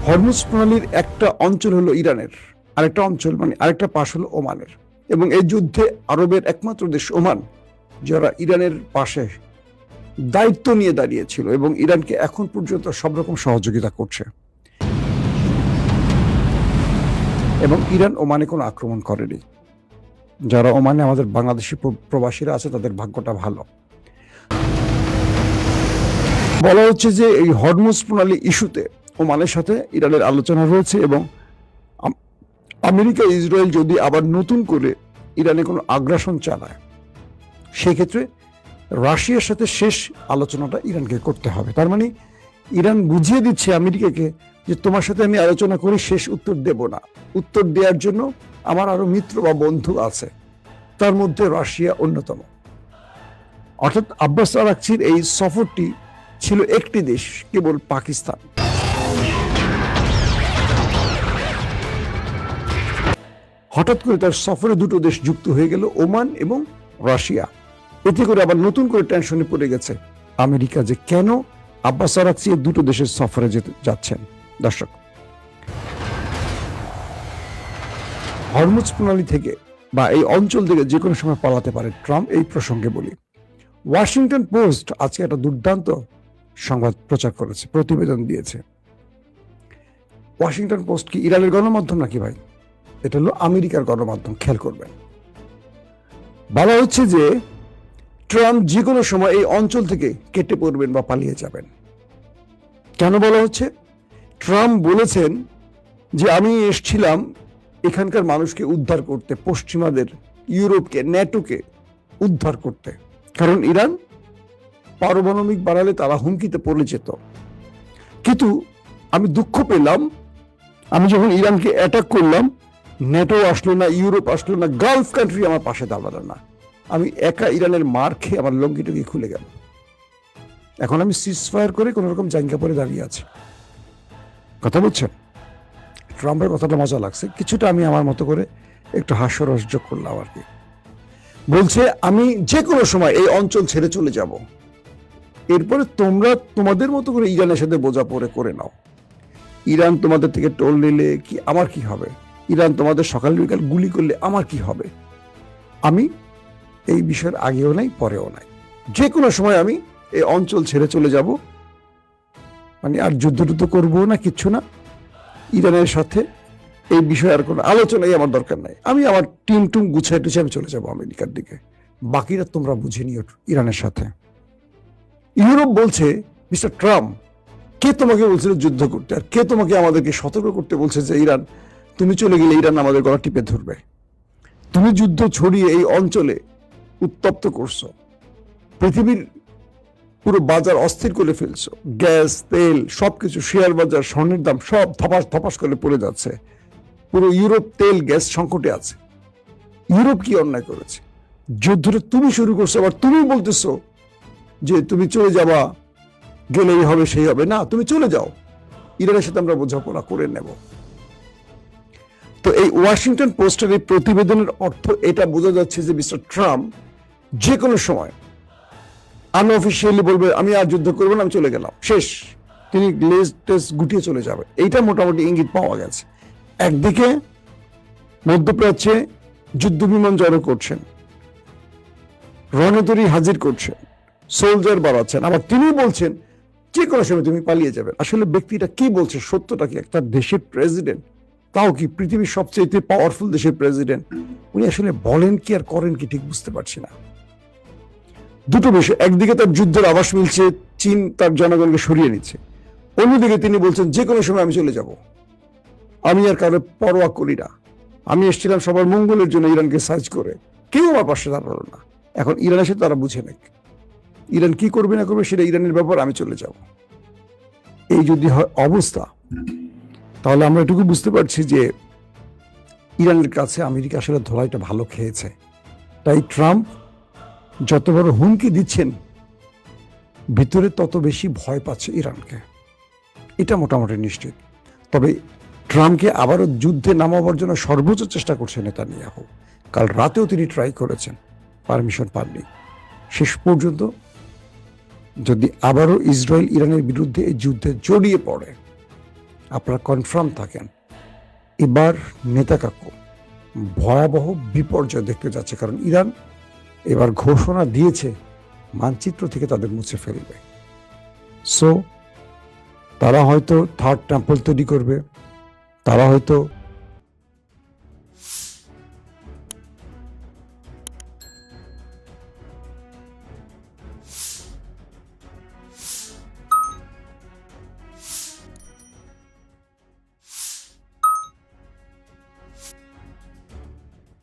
Hormuz প্রণালীর একটা অঞ্চল হলো ইরানের, আরেকটা অঞ্চল মানে আরেকটা পাশ হলো ওমানের। এবং এই যুদ্ধে আরবের একমাত্র দেশ ওমান, যারা ইরানের পাশে দায়িত্ব নিয়ে দাঁড়িয়েছিল এবং ইরানকে এখন পর্যন্ত সব রকম সহযোগিতা করছে। এবং ইরান ওমানে কোনো আক্রমণ করেনি। যারা ওমানে আমাদের বাংলাদেশি প্রবাসীরা আছে তাদের ভাগ্যটা ভালো। বলা হচ্ছে যে এই হরমুজ প্রণালী ইস্যুতে ওমানের সাথে ইরানের আলোচনা রয়েছে এবং আমেরিকা ইসরায়েল যদি আবার নতুন করে ইরানে কোনো আগ্রাসন চালায়, সেক্ষেত্রে রাশিয়ার সাথে শেষ আলোচনাটা ইরানকে করতে হবে। তার মানে ইরান বুঝিয়ে দিচ্ছে আমেরিকাকে যে তোমার সাথে আমি আলোচনা করি, শেষ উত্তর দেব না। উত্তর দেওয়ার জন্য আমার আরো মিত্র বা বন্ধু আছে, তার মধ্যে রাশিয়া অন্যতম। অর্থাৎ আব্বাস আরাকচির এই সফরটি ছিল একটি দেশ, কেবল পাকিস্তান। হঠাৎ করে তার সফরে দুটো দেশ যুক্ত হয়ে গেল, ওমান এবং রাশিয়া। এতে করে আবার নতুন করে টেনশনে পড়ে গেছে আমেরিকা যে কেন আব্বাস আরাকচি দুটো দেশের সফরে যাচ্ছেন। দর্শক, হরমুজ প্রণালী থেকে বা এই অঞ্চল থেকে যে কোনো সময় পালাতে পারে ট্রাম্প, এই প্রসঙ্গে বলি। ওয়াশিংটন পোস্ট আজকে একটা দুর্দান্ত সংবাদ প্রচার করেছে, প্রতিবেদন দিয়েছে। ওয়াশিংটন পোস্ট কি ইরানের গণমাধ্যম নাকি ভাই? এটা হলো আমেরিকার গণমাধ্যম, খেয়াল করবেন। বলা হচ্ছে যে ট্রাম্প যে কোনো সময় এই অঞ্চল থেকে কেটে পড়বেন বা পালিয়ে যাবেন। কেন বলা হচ্ছে? ট্রাম্প বলেছেন যে আমি এসেছিলাম এখানকার মানুষকে উদ্ধার করতে, পশ্চিমাদের, ইউরোপকে, ন্যাটোকে উদ্ধার করতে, কারণ ইরান পারমাণবিক বাড়ালে তারা হুমকিতে পড়ে যেত। কিন্তু আমি দুঃখ পেলাম, আমি যখন ইরানকে অ্যাটাক করলাম, ন্যাটো আসলো না, ইউরোপ আসলো না, গালফ কান্ট্রি আমার পাশে দাঁড়ালো না। আমি একা ইরানের মার খেয়ে আমার লঙ্গিটুকি খুলে গেল। এখন আমি সিজফায়ার করে কোন রকম জায়গা পরে দাঁড়িয়ে আছি। কথা বলছেন? ট্রাম্পের কথাটা মজা লাগছে, কিছুটা আমি আমার মতো করে একটু হাস্যরস যোগ করলাম আর কি। বলছে আমি যে কোনো সময় এই অঞ্চল ছেড়ে চলে যাব, এরপরে তোমরা তোমাদের মতো করে ইরানের সাথে বোঝাপড়া করে নাও। ইরান তোমাদের থেকে টোল নিলে কি আমার কি হবে? ইরান তোমাদের সকাল বিকাল গুলি করলে আমার কি হবে? আমি এই বিষয়ের আগেও নাই পরেও নাই, যে কোনো সময় আমি এই অঞ্চল ছেড়ে চলে যাব। মানে আর যুদ্ধ করবো না, কিচ্ছু না। ইরানের সাথে এই বিষয়ে আর কোনো আলোচনাই আমার দরকার নাই। আমি আমার টিম গুছাই টুছে আমি চলে যাবো আমেরিকার দিকে। বাকিরা তোমরা বুঝে নিও ইরানের সাথে। ইউরোপ বলছে, মিস্টার ট্রাম্প, কে তোমাকে বলছিল যুদ্ধ করতে? আর কে তোমাকে আমাদেরকে সতর্ক করতে বলছে যে ইরান, তুমি চলে গেলে ইরান আমাদের গলা টিপে ধরবে? তুমি যুদ্ধ ছড়িয়ে এই অঞ্চলে উত্তপ্ত করছো, পৃথিবীর পুরো বাজার অস্থির করে ফেলছো। গ্যাস, তেল, সবকিছু, শেয়ার বাজার, স্বর্ণের দাম সব ধপাস ধপাস করে পড়ে যাচ্ছে। পুরো ইউরোপ তেল গ্যাস সংকটে আছে। ইউরোপ কি অন্যায় করেছে? যুদ্ধটা তুমি শুরু করছো, আবার তুমি বলতেছো যে তুমি চলে যাবা, গেলেই হবে সেই হবে না, তুমি চলে যাও, ইরানের সাথে আমরা বোঝাপড়া করে নেব। তো এই ওয়াশিংটন পোস্টের এই প্রতিবেদনের অর্থ এটা বোঝা যাচ্ছে যে মিস্টার ট্রাম্প যে কোনো সময় আনঅফিসিয়ালি বলবে আমি আর যুদ্ধ করবো না, আমি চলে গেলাম, শেষ। তিনি লেজ টেস গুটিয়ে চলে যাবে, এইটা মোটামুটি ইঙ্গিত পাওয়া গেছে। একদিকে মধ্যপ্রাচ্যে যুদ্ধ বিমান জড়ো করছেন, রণতরী হাজির করছেন, সোলজার বাড়াচ্ছেন, আবার তিনি বলছেন যে কোনো সময় তুমি পালিয়ে যাবেন। আসলে ব্যক্তিটা কি বলছে, সত্যটা কি? একটা দেশের প্রেসিডেন্ট, তাও কি পৃথিবীর সবচেয়ে পাওয়ারফুল দেশের প্রেসিডেন্ট, উনি আসলে বলেন কি আর করেন কি ঠিক বুঝতে পারছি না। দুটো বিষয়, একদিকে তার যুদ্ধের আভাস মিলছে, চীন তার জনগণকে সরিয়ে নিচ্ছে, অন্যদিকে তিনি বলছেন যে কোনো সময় আমি চলে যাব, আমি আর কারো পরোয়া করি না, আমি এসেছিলাম সবার মঙ্গলের জন্য ইরানকে সার্চ করে, কেউ আমার পাশে দাঁড়ালো না। এখন ইরানের সাথে তারা বুঝে নেক, ইরান কি করবে না করবে সেটা ইরানের ব্যাপার, আমি চলে যাব। এই যদি হয় অবস্থা, তাহলে আমরা এটুকু বুঝতে পারছি যে ইরানের কাছে আমেরিকা আসলে ধোলাইটা ভালো খেয়েছে। তাই ট্রাম্প যত বড় হুমকি দিচ্ছেন, ভিতরে তত বেশি ভয় পাচ্ছে ইরানকে, এটা মোটামুটি নিশ্চিত। তবে ট্রাম্পকে আবারও যুদ্ধে নামাবার জন্য সর্বোচ্চ চেষ্টা করছে নেতানিয়াহু। কাল রাতেও তিনি ট্রাই করেছেন, পারমিশন পাননি। শেষ পর্যন্ত যদি আবারও ইসরায়েল ইরানের বিরুদ্ধে এই যুদ্ধে জড়িয়ে পড়ে, আপনারা কনফার্ম থাকেন, এবার নেতা কাকু ভয়াবহ বিপর্যয় দেখতে যাচ্ছে, কারণ ইরান এবার ঘোষণা দিয়েছে মানচিত্র থেকে তাদের মুছে ফেলবে। সো তারা হয়তো থার্ড টেম্পল তৈরি করবে, তারা হয়তো